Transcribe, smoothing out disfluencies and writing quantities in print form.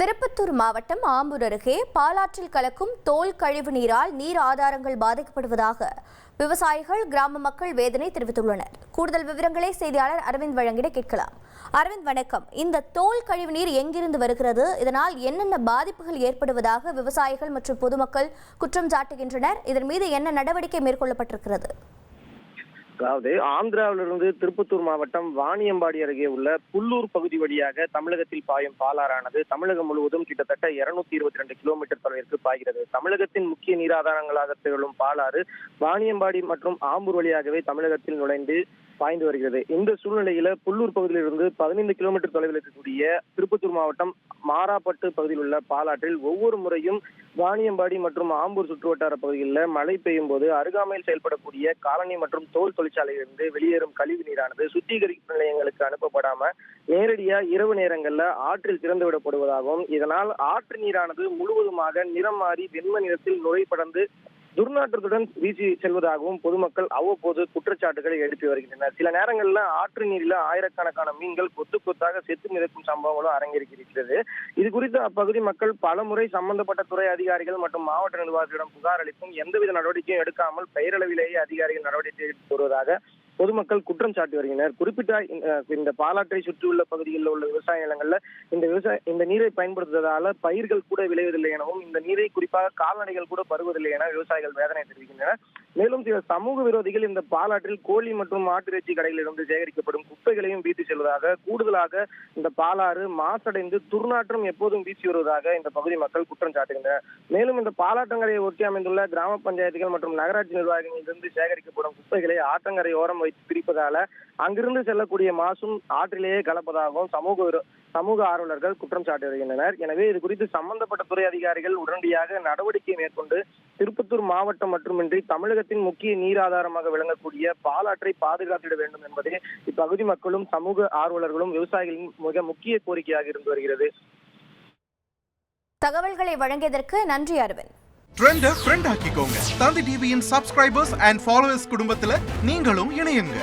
திருப்பத்தூர் மாவட்டம் ஆம்பூர் அருகே பாலாற்றில் கலக்கும் தோல் கழிவு நீரால் நீர் ஆதாரங்கள் பாதிக்கப்படுவதாக விவசாயிகள் கிராம மக்கள் வேதனை தெரிவித்துள்ளனர். கூடுதல் விவரங்களை செய்தியாளர் அரவிந்த் வழங்கிட கேட்கலாம். அரவிந்த் வணக்கம். இந்த தோல் கழிவு நீர் எங்கிருந்து வருகிறது, இதனால் என்னென்ன பாதிப்புகள் ஏற்படுவதாக விவசாயிகள் மற்றும் பொதுமக்கள் குற்றம் சாட்டுகின்றனர்? இதன் மீது என்ன நடவடிக்கை மேற்கொள்ளப்பட்டிருக்கிறது? அதாவது ஆந்திராவிலிருந்து திருப்பத்தூர் மாவட்டம் வாணியம்பாடி அருகே உள்ள புல்லூர் பகுதி வழியாக தமிழகத்தில் பாயும் பாலாறானது தமிழகம் முழுவதும் கிட்டத்தட்ட 222 கிலோமீட்டர் தொலைவிற்கு பாய்கிறது. தமிழகத்தின் முக்கிய நீராதாரங்களாக திகழும் பாலாறு வாணியம்பாடி மற்றும் ஆம்பூர் வழியாகவே தமிழகத்தில் நுழைந்து பாய்ந்து வருகிறது. இந்த சூழ்நிலையில புல்லூர் பகுதியிலிருந்து 15 கிலோமீட்டர் தொலைவில் இருக்கக்கூடிய திருப்பத்தூர் மாவட்டம் மாராப்பட்டு பகுதியில் உள்ள பாலாற்றில் ஒவ்வொரு முறையும் வாணியம்பாடி மற்றும் ஆம்பூர் சுற்றுவட்டார பகுதிகளில் மழை பெய்யும் போது அருகாமையில் செயல்படக்கூடிய காலனி மற்றும் தோல் தொழிற்சாலையிலிருந்து வெளியேறும் கழிவு நீரானது சுத்திகரிப்பு நிலையங்களுக்கு அனுப்பப்படாம நேரடியா இரவு நேரங்கள்ல ஆற்றில் திறந்து விடப்படுவதாகவும், இதனால் ஆற்று நீரானது முழுவதுமாக நிறம் மாறி வெண்மை நிறத்தில் நுழைப்படந்து துர்நாற்றத்துடன் வீசி செல்வதாகவும் பொதுமக்கள் அவ்வப்போது குற்றச்சாட்டுகளை எழுப்பி வருகின்றனர். சில நேரங்களில் ஆற்று நீரில் ஆயிரக்கணக்கான மீன்கள் கொத்து கொத்தாக செத்து மிதக்கும் சம்பவங்களும் அரங்கேறியிருக்கிறது. இது குறித்து அப்பகுதி மக்கள் பலமுறை சம்பந்தப்பட்ட துறை அதிகாரிகள் மற்றும் மாவட்ட நிர்வாகிகளிடம் புகார் அளித்தும் எந்தவித நடவடிக்கையும் எடுக்காமல் பெயரளவிலேயே அதிகாரிகள் நடவடிக்கை எடுத்து வருவதாக பொதுமக்கள் குற்றம் சாட்டி வருகின்றனர். குறிப்பிட்ட இந்த பாலாற்றை சுற்றியுள்ள பகுதிகளில் உள்ள விவசாய நிலங்கள்ல இந்த நீரை பயன்படுத்துவதால பயிர்கள் கூட விளைவதில்லை எனவும், இந்த நீரை குறிப்பாக கால்நடைகள் கூட பருவதில்லை என விவசாயிகள் வேதனை தெரிவிக்கின்றனர். மேலும் சில சமூக விரோதிகள் இந்த பாலாற்றில் கோழி மற்றும் மாட்டிறைச்சி கடைகளிலிருந்து சேகரிக்கப்படும் குப்பைகளையும் வீசி செல்வதாக, கூடுதலாக இந்த பாலாறு மாசடைந்து துர்நாற்றம் எப்போதும் வீசி வருவதாக இந்த பகுதி மக்கள் குற்றம் சாட்டுகின்றனர். மேலும் இந்த பாலாற்றங்கரையை ஒட்டி அமைந்துள்ள கிராம பஞ்சாயத்துகள் மற்றும் நகராட்சி நிர்வாகங்களிலிருந்து சேகரிக்கப்படும் குப்பைகளை ஆற்றங்கரை ஓரம் வைத்து பிரிப்பதால அங்கிருந்து செல்லக்கூடிய மாசும் ஆற்றிலேயே கலப்பதாகவும் சமூக ஆர்வலர்கள் குற்றம் சாட்டி வருகின்றனர். எனவே இது குறித்து சம்பந்தப்பட்ட துறை அதிகாரிகள் உடனடியாக நடவடிக்கை மேற்கொண்டு திருப்பத்தூர் மாவட்டம் மட்டுமின்றி தமிழகத்தின் முக்கிய நீர் ஆதாரமாக விளங்கக்கூடிய பாலாற்றை பாதுகாத்திட வேண்டும் என்பதே இப்பகுதி மக்களும் சமூக ஆர்வலர்களும் விவசாயிகளின் மிக முக்கிய கோரிக்கையாக இருந்து வருகிறது. தகவல்களை வழங்கியதற்கு நன்றி அரவிந்த். ட்ரெண்ட ஃப்ரெண்ட் ஆக்கிக்கோங்க. தந்தி டிவியின் சப்ஸ்கிரைபர்ஸ் அண்ட் ஃபாலோவர்ஸ் குடும்பத்துல நீங்களும் இணையுங்க.